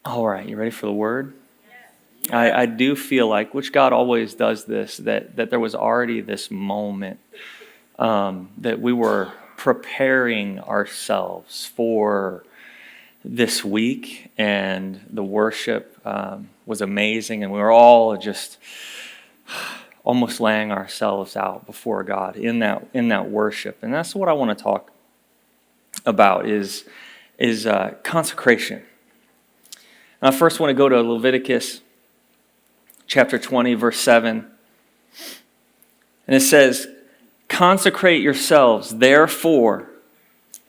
All right, you ready for the word? I do feel like, which God always does this, that there was already this moment that we were preparing ourselves for this week, and the worship was amazing, and we were all just almost laying ourselves out before God in that worship. And that's what I want to talk about is consecration. I first want to go to Leviticus chapter 20, verse 7. And it says, "Consecrate yourselves, therefore,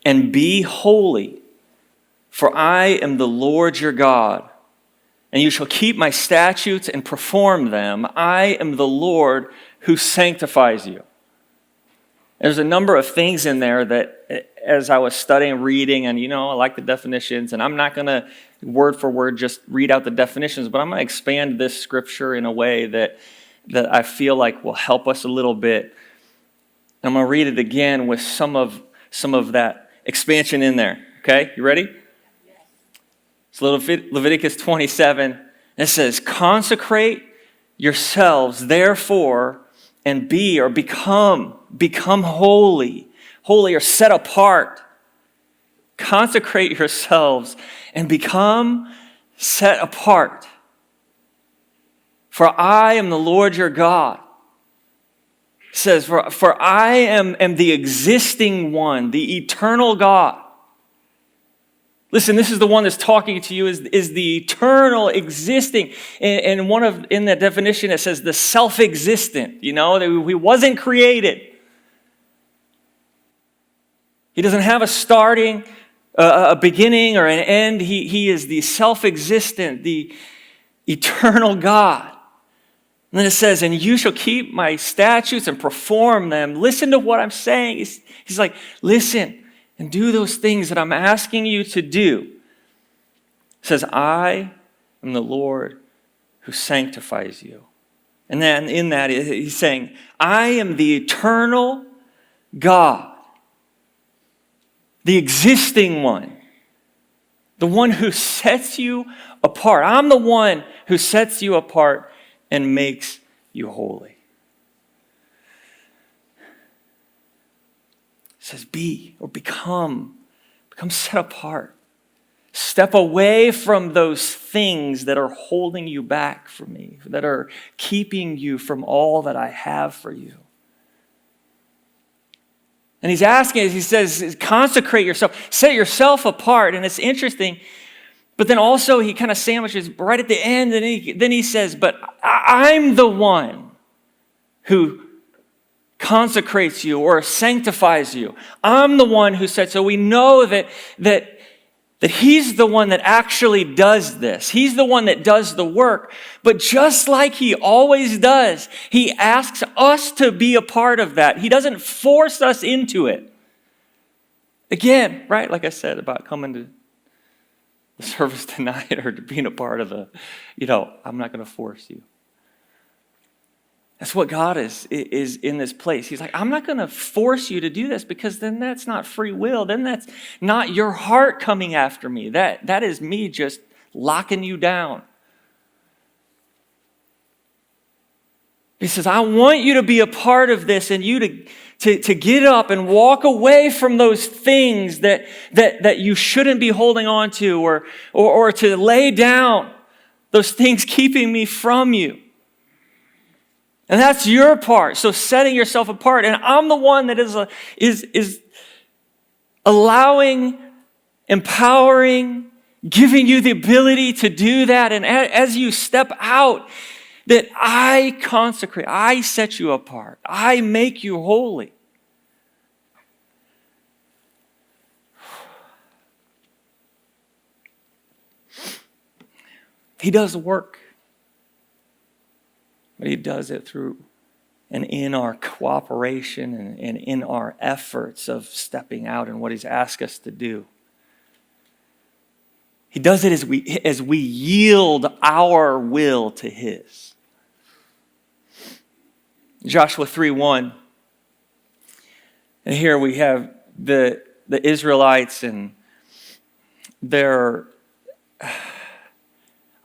and be holy, for I am the Lord your God, and you shall keep my statutes and perform them. I am the Lord who sanctifies you." There's a number of things in there that, as I was studying, reading, and I like the definitions, and I'm not going to word for word just read out the definitions, but I'm going to expand this scripture in a way that I feel like will help us a little bit. And I'm going to read it again with some of that expansion in there. Okay, you ready? So Leviticus 27, and it says, "Consecrate yourselves, therefore, and be or become holy or set apart. Consecrate yourselves and become set apart. For I am the Lord your God." It says, for I am the existing one, the eternal God. Listen, this is the one that's talking to you, is the eternal, existing. And in that definition, it says the self-existent, that he wasn't created. He doesn't have a starting, a beginning, or an end. He is the self-existent, the eternal God. And then it says, "And you shall keep my statutes and perform them." Listen to what I'm saying. He's like, listen and do those things that I'm asking you to do. It says, "I am the Lord who sanctifies you." And then in that, he's saying, I am the eternal God, the existing one, the one who sets you apart. I'm the one who sets you apart and makes you holy. It says be or become set apart. Step away from those things that are holding you back from me, that are keeping you from all that I have for you. And he's asking, he says, consecrate yourself, set yourself apart. And it's interesting, but then also he kind of sandwiches right at the end, and then he says, but I'm the one who consecrates you or sanctifies you. I'm the one who said, so we know that he's the one that actually does this. He's the one that does the work. But just like he always does, he asks us to be a part of that. He doesn't force us into it. Again, right, like I said about coming to the service tonight or to being a part of I'm not going to force you. That's what God is in this place. He's like, I'm not going to force you to do this, because then that's not free will. Then that's not your heart coming after me. That is me just locking you down. He says, I want you to be a part of this, and you to get up and walk away from those things that you shouldn't be holding on to, or to lay down those things keeping me from you. And that's your part. So setting yourself apart. And I'm the one that is allowing, empowering, giving you the ability to do that. And as you step out, that I consecrate, I set you apart, I make you holy. He does the work. But he does it through and in our cooperation and in our efforts of stepping out in what he's asked us to do. He does it as we yield our will to his. Joshua 3:1. And here we have the Israelites, and they're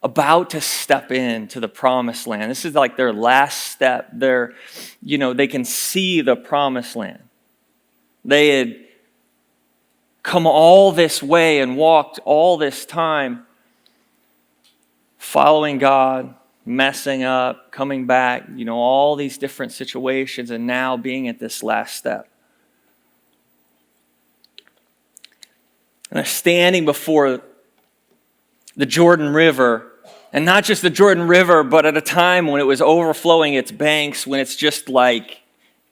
about to step into the promised land. This is like their last step. They can see the promised land. They had come all this way and walked all this time following God, messing up, coming back, all these different situations, and now being at this last step. And they're standing before the Jordan River, and not just the Jordan River, but at a time when it was overflowing its banks, when it's just like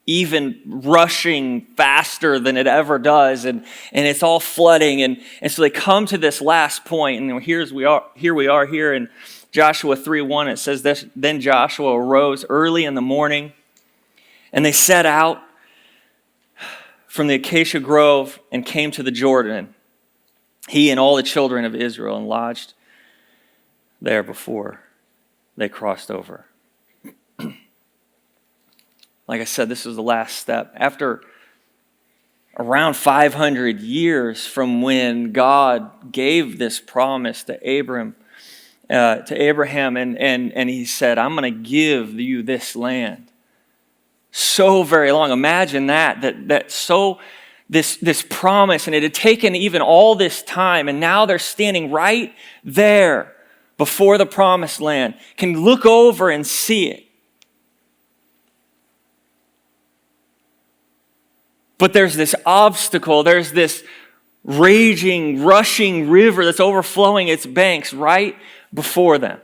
even rushing faster than it ever does, and it's all flooding, and so they come to this last point, and here we are here in Joshua 3:1. It says this: Then Joshua arose early in the morning, and they set out from the acacia grove and came to the Jordan, he and all the children of Israel, and lodged there before they crossed over. Like I said, this was the last step. After around 500 years from when God gave this promise to Abraham, and he said, I'm going to give you this land. So very long. Imagine this promise, and it had taken even all this time, and now they're standing right there before the promised land, can look over and see it. But there's this obstacle, there's this raging, rushing river that's overflowing its banks right before them.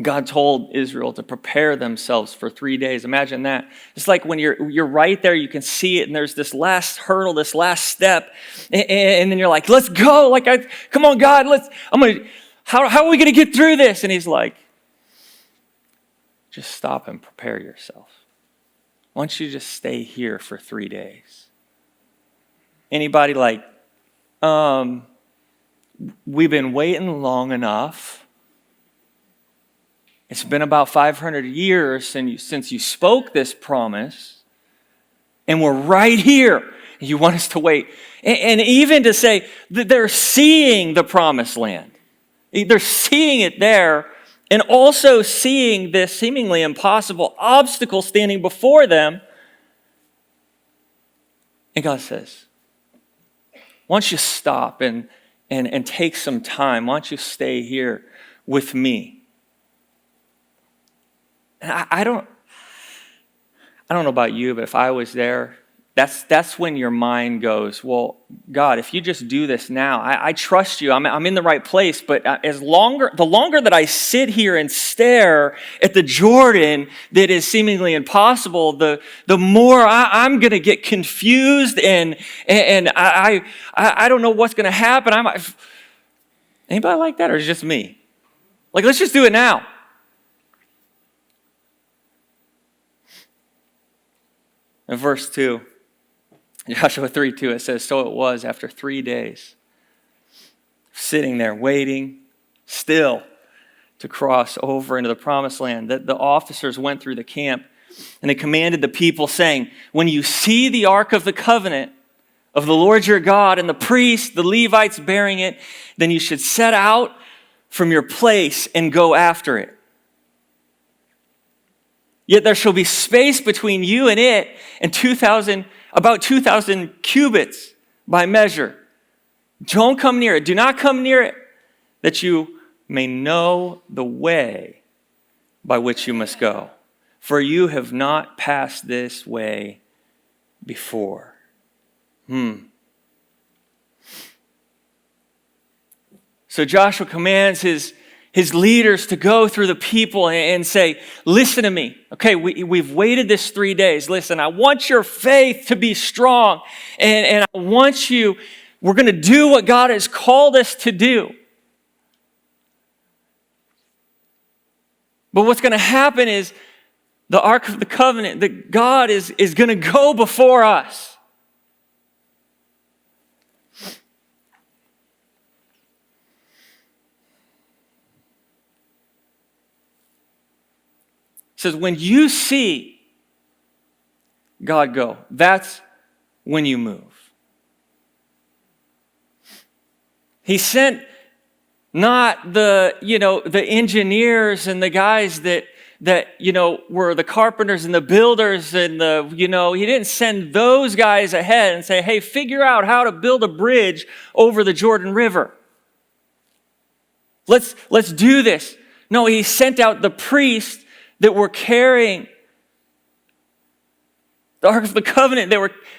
God told Israel to prepare themselves for 3 days. Imagine that. It's like when you're right there, you can see it, and there's this last hurdle, this last step, and then you're like, let's go. Come on, God, how are we going to get through this? And he's like, just stop and prepare yourself. Why don't you just stay here for 3 days? Anybody we've been waiting long enough. It's been about 500 years since you spoke this promise, and we're right here. You want us to wait. And even to say that they're seeing the promised land. They're seeing it there, and also seeing this seemingly impossible obstacle standing before them. And God says, why don't you stop and take some time? Why don't you stay here with me? And I don't know about you, but if I was there, that's when your mind goes, well, God, if you just do this now, I trust you. I'm in the right place. But the longer that I sit here and stare at the Jordan that is seemingly impossible, the more I'm going to get confused, and I don't know what's going to happen. Anybody like that, or is it just me? Let's just do it now. In verse 2, Joshua 3:2, it says, so it was after 3 days, sitting there waiting still to cross over into the promised land, that the officers went through the camp, and they commanded the people, saying, when you see the ark of the covenant of the Lord your God, and the priests, the Levites bearing it, then you should set out from your place and go after it. Yet there shall be space between you and it, and about 2,000 cubits by measure. Don't come near it. Do not come near it, that you may know the way by which you must go. For you have not passed this way before. So Joshua commands his leaders to go through the people and say, listen to me. Okay, we've waited this 3 days. Listen, I want your faith to be strong. And I want we're going to do what God has called us to do. But what's going to happen is the Ark of the Covenant, that God is going to go before us. It says, when you see God go, that's when you move. He sent Not the engineers and the guys that were the carpenters and the builders and he didn't send those guys ahead and say, hey, figure out how to build a bridge over the Jordan River. Let's do this. No, he sent out the priests that were carrying the Ark of the Covenant.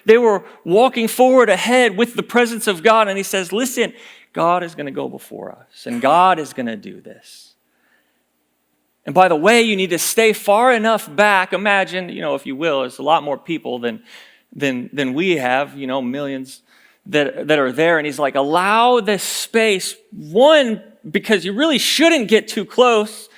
They were walking forward ahead with the presence of God. And he says, listen, God is going to go before us. And God is going to do this. And by the way, you need to stay far enough back. Imagine, if you will, there's a lot more people than we have, millions that are there. And he's like, allow this space. One, because you really shouldn't get too close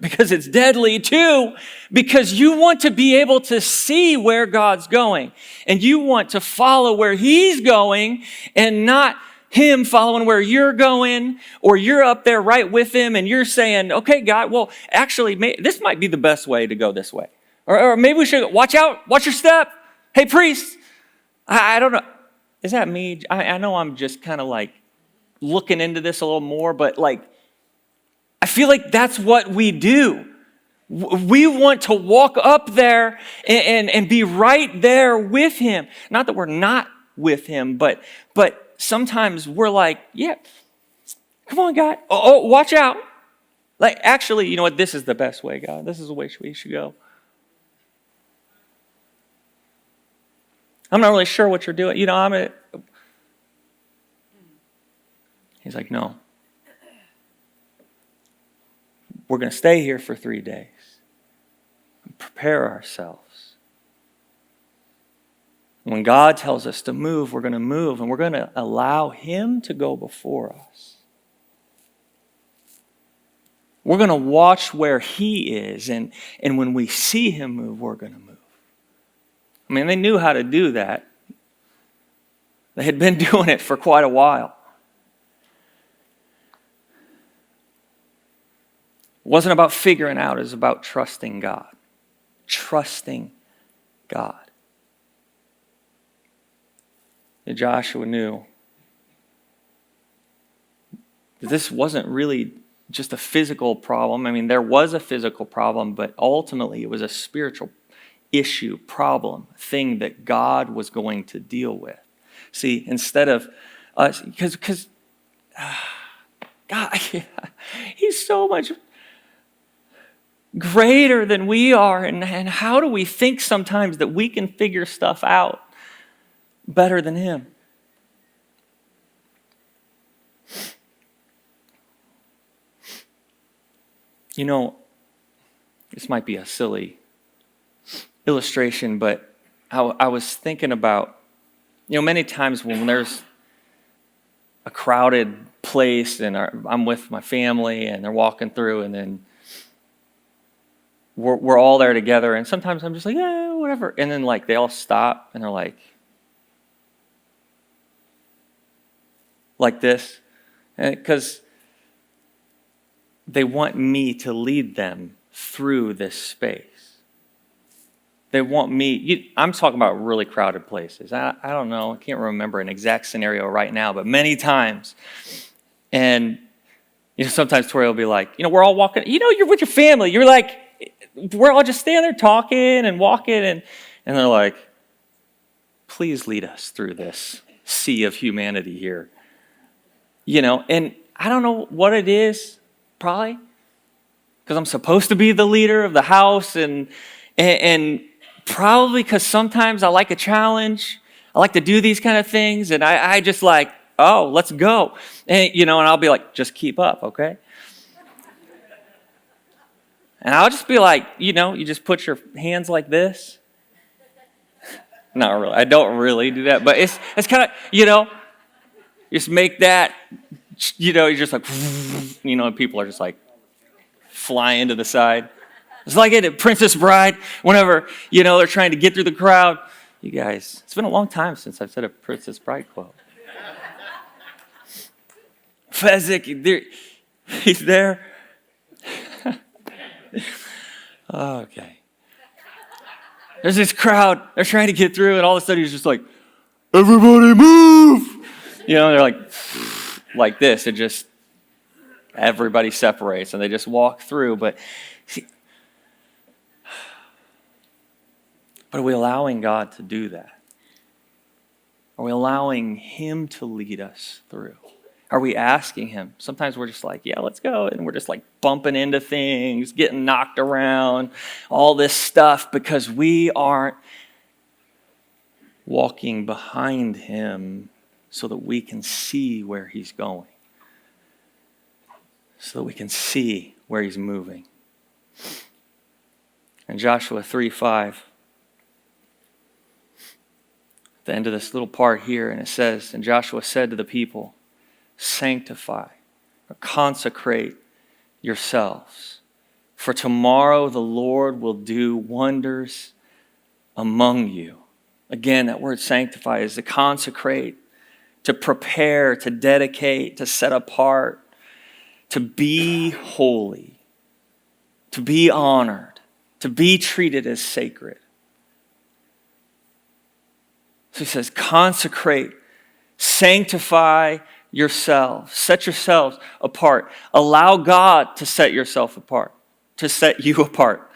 because it's deadly. Two, because you want to be able to see where God's going. And you want to follow where he's going and not him following where you're going, or you're up there right with him and you're saying, okay, God, well, actually, this might be the best way to go this way. Or maybe we should watch out, watch your step. Hey, priest, I don't know. Is that me? I know I'm just kind of like looking into this a little more, but I feel like that's what we do. We want to walk up there and be right there with him. Not that we're not with him, but sometimes we're like, yeah, come on, God. Oh, watch out. Actually, you know what? This is the best way, God. This is the way we should go. I'm not really sure what you're doing. He's like, no. We're going to stay here for 3 days. Prepare ourselves. When God tells us to move, we're going to move, and we're going to allow him to go before us. We're going to watch where he is, and when we see him move, we're going to move. I mean, they knew how to do that. They had been doing it for quite a while. It wasn't about figuring out, it was about trusting God. Trusting God. And Joshua knew that this wasn't really just a physical problem. I mean, there was a physical problem, but ultimately it was a spiritual issue, problem, thing that God was going to deal with. See, instead of us, because God, he's so much greater than we are. And how do we think sometimes that we can figure stuff out better than him? This might be a silly illustration, but I was thinking about, many times when there's a crowded place and I'm with my family and they're walking through, and then we're all there together, and sometimes I'm just like, yeah, whatever. And then they all stop and they're like this, because they want me to lead them through this space. They want me, I'm talking about really crowded places. I don't know, I can't remember an exact scenario right now, but many times. And, sometimes Tori will be like, we're all walking, you're with your family. You're like, we're all just standing there talking and walking, and they're like, please lead us through this sea of humanity here. And I don't know what it is, probably because I'm supposed to be the leader of the house, and probably because sometimes I like a challenge. I like to do these kind of things, and I just like, oh, let's go. And, and I'll be like, just keep up, okay? And I'll just be like, you just put your hands like this. Not really. I don't really do that, but it's kind of, just make that, you're just like, and people are just like flying to the side. It's like it at Princess Bride, whenever, they're trying to get through the crowd. You guys, it's been a long time since I've said a Princess Bride quote. Fezzik, he's there. Okay. There's this crowd, they're trying to get through, and all of a sudden he's just like, everybody move! They're like this, it just, everybody separates and they just walk through. But are we allowing God to do that? Are we allowing him to lead us through? Are we asking him? Sometimes we're just like, yeah, let's go. And we're just like bumping into things, getting knocked around, all this stuff because we aren't walking behind him so that we can see where he's going, so that we can see where he's moving. In Joshua 3:5, at the end of this little part here, and it says, and Joshua said to the people, sanctify or consecrate yourselves, for tomorrow the Lord will do wonders among you. Again, that word sanctify is to consecrate, to prepare, to dedicate, to set apart, to be holy, to be honored, to be treated as sacred. So he says, consecrate, sanctify yourselves, set yourselves apart. Allow God to set yourself apart, to set you apart.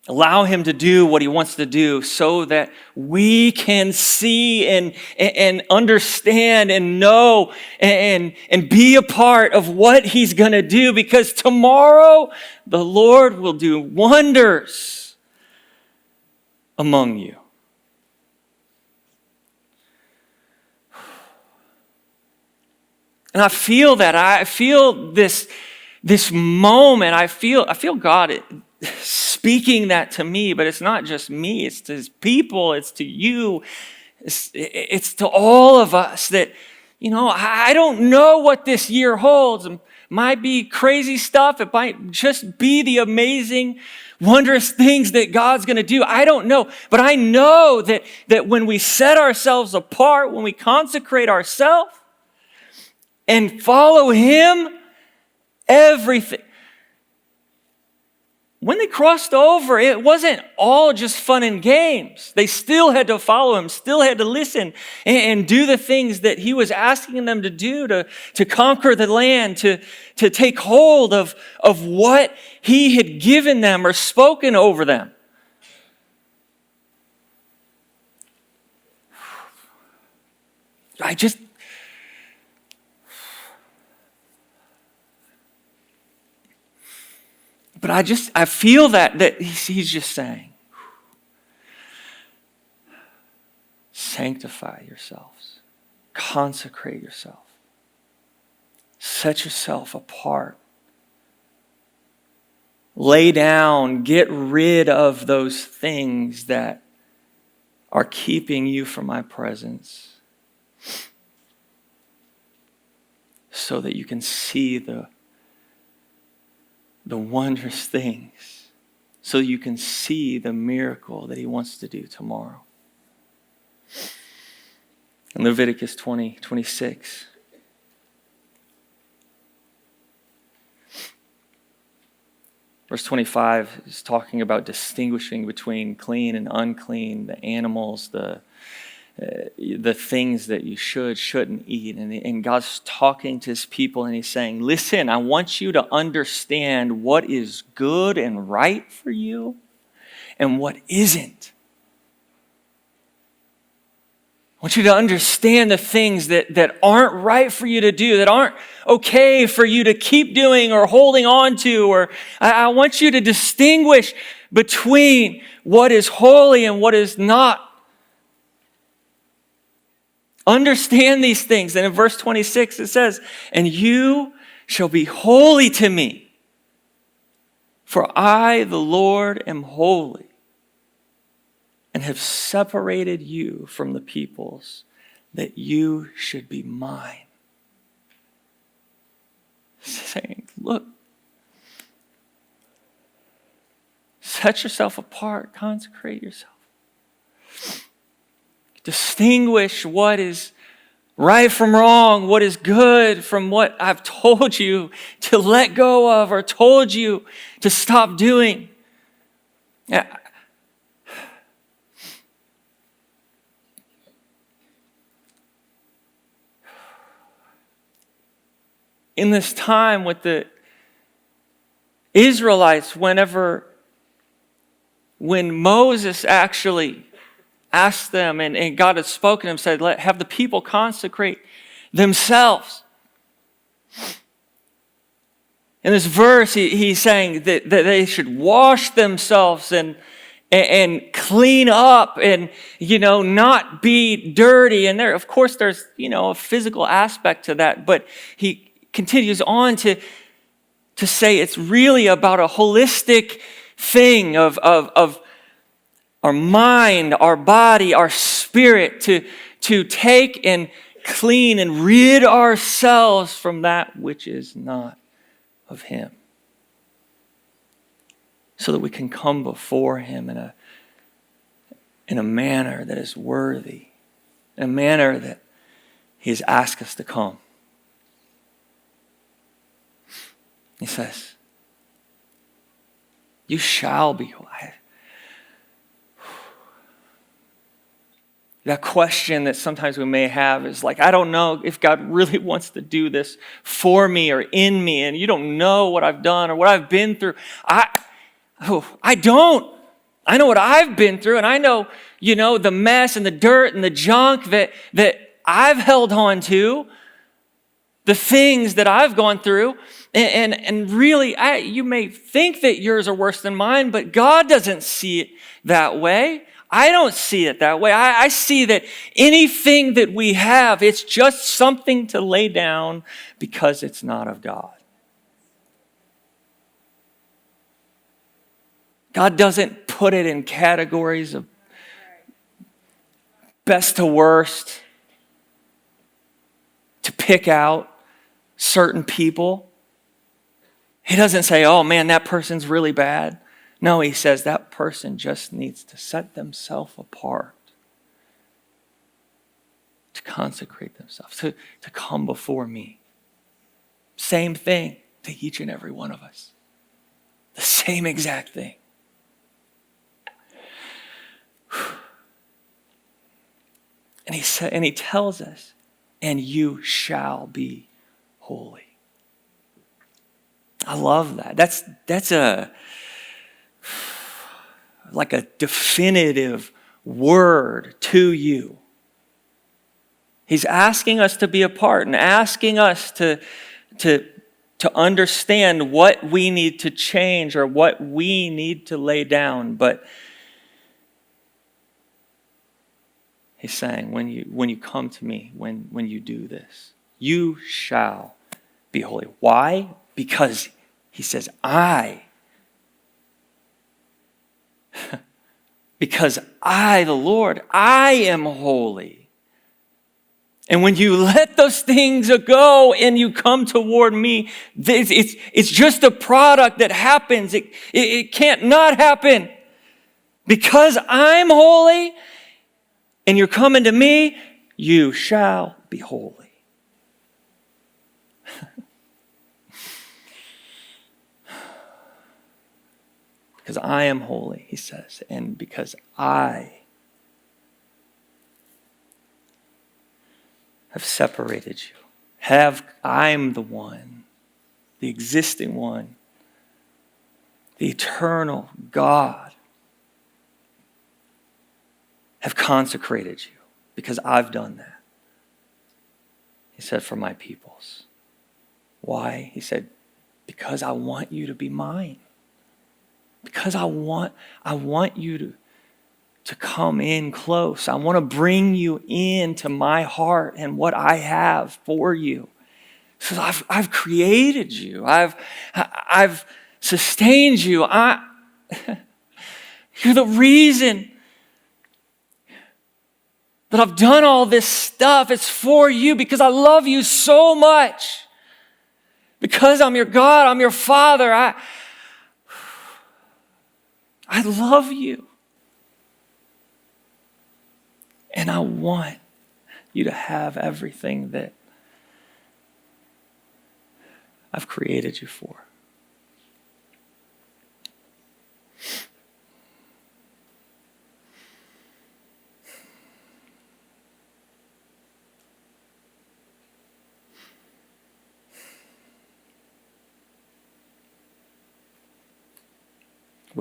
Allow him to do what he wants to do so that we can see and understand and know and be a part of what he's going to do, because tomorrow the Lord will do wonders among you. And I feel that. I feel this moment. I feel God speaking that to me, but it's not just me. It's to his people. It's to you. It's to all of us that, I don't know what this year holds. It might be crazy stuff. It might just be the amazing, wondrous things that God's going to do. I don't know. But I know that when we set ourselves apart, when we consecrate ourselves, and follow him, everything. When they crossed over, it wasn't all just fun and games. They still had to follow him, still had to listen and do the things that he was asking them to do to conquer the land, to take hold of what he had given them or spoken over them. But I feel that he's just saying, sanctify yourselves, consecrate yourself, set yourself apart, lay down, get rid of those things that are keeping you from my presence, so that you can see the wondrous things, so you can see the miracle that he wants to do tomorrow. In Leviticus 20:26, verse 25 is talking about distinguishing between clean and unclean, the animals, the things that you shouldn't eat. And God's talking to his people and he's saying, listen, I want you to understand what is good and right for you and what isn't. I want you to understand the things that aren't right for you to do, that aren't okay for you to keep doing or holding on to. Or I want you to distinguish between what is holy and what is not. Understand these things. And in verse 26 it says, and you shall be holy to me, for I, the Lord, am holy, and have separated you from the peoples, that you should be mine. Saying, look, set yourself apart, consecrate yourself. Distinguish what is right from wrong, what is good from what I've told you to let go of or told you to stop doing. in this time with the Israelites, when Moses actually asked them, and God had spoken to him, said, have the people consecrate themselves. In this verse, he's saying that they should wash themselves and clean up and, not be dirty. And there, of course, there's, a physical aspect to that. But he continues on to say it's really about a holistic thing of our mind, our body, our spirit, to take and clean and rid ourselves from that which is not of him, so that we can come before him in a manner that is worthy, in a manner that he has asked us to come. He says, you shall be holy. That question that sometimes we may have is like, I don't know if God really wants to do this for me or in me, and you don't know what I've done or what I've been through. I don't. I know what I've been through, and I know, the mess and the dirt and the junk that I've held on to, the things that I've gone through, and really, you may think that yours are worse than mine, but God doesn't see it that way. I don't see it that way. I see that anything that we have, it's just something to lay down because it's not of God. God doesn't put it in categories of best to worst, to pick out certain people. He doesn't say, oh man, that person's really bad. No, he says that person just needs to set themselves apart, to consecrate themselves, to come before me. Same thing to each and every one of us. The same exact thing. And he tells us, and you shall be holy. I love that. That's like a definitive word to you. He's asking us to be a part and asking us to understand what we need to change or what we need to lay down. But he's saying, when you come to me, when you do this, you shall be holy. Why? Because he says, because I, the Lord, I am holy. And when you let those things go and you come toward me, it's just a product that happens. It can't not happen. Because I'm holy and you're coming to me, you shall be holy. Because I am holy, he says, and because I have separated you. I'm the one, the existing one, the eternal God, have consecrated you because I've done that. He said, for my peoples. Why? He said, because I want you to be mine. Because I want you to come in close. I want to bring you into my heart and what I have for you. So I've created you. I've sustained you. You're the reason that I've done all this stuff. It's for you because I love you so much. Because I'm your God, I'm your Father. I love you. And I want you to have everything that I've created you for.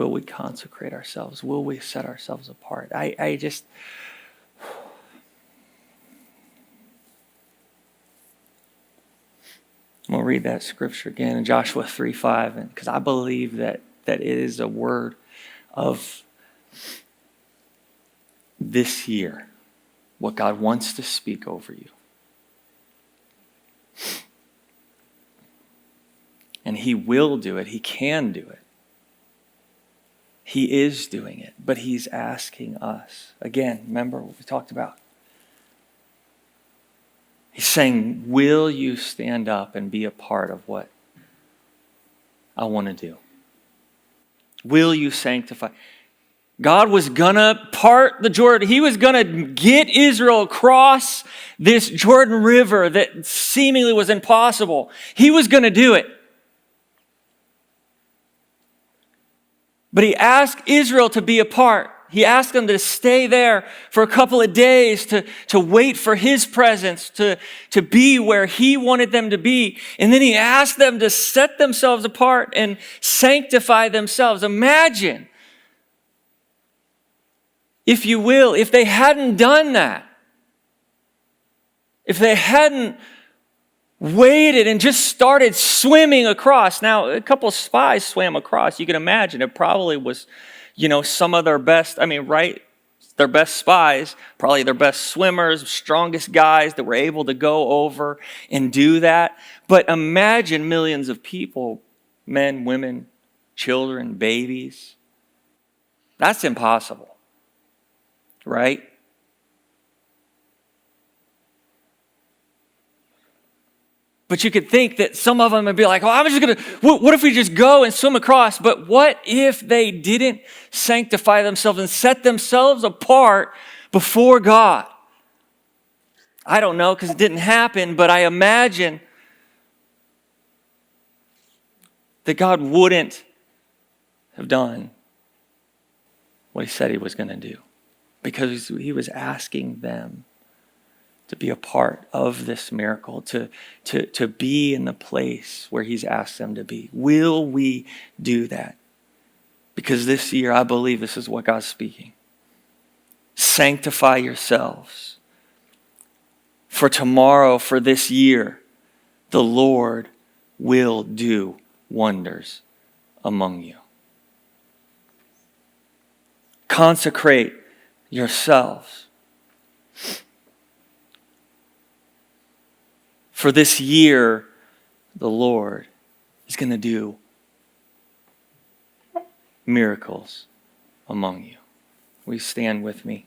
Will we consecrate ourselves? Will we set ourselves apart? I just... We'll read that scripture again in Joshua 3:5, because I believe that it is a word of this year, what God wants to speak over you. And he will do it. He can do it. He is doing it, but he's asking us. Again, remember what we talked about? He's saying, will you stand up and be a part of what I want to do? Will you sanctify? God was going to part the Jordan. He was going to get Israel across this Jordan River that seemingly was impossible. He was going to do it. But he asked Israel to be a part. He asked them to stay there for a couple of days, to wait for his presence, to be where he wanted them to be. And then he asked them to set themselves apart and sanctify themselves. Imagine, if you will, if they hadn't done that, if they hadn't waited and just started swimming across. Now, a couple of spies swam across. You can imagine it probably was, some of their best, their best spies, probably their best swimmers, strongest guys that were able to go over and do that. But imagine millions of people, men, women, children, babies. That's impossible, right? But you could think that some of them would be like, I'm just going to, what if we just go and swim across? But what if they didn't sanctify themselves and set themselves apart before God? I don't know, because it didn't happen, but I imagine that God wouldn't have done what he said he was going to do, because he was asking them to be a part of this miracle, to be in the place where he's asked them to be. Will we do that? Because this year, I believe this is what God's speaking. Sanctify yourselves. For tomorrow, for this year, the Lord will do wonders among you. Consecrate yourselves. For this year, the Lord is going to do miracles among you. Will you stand with me?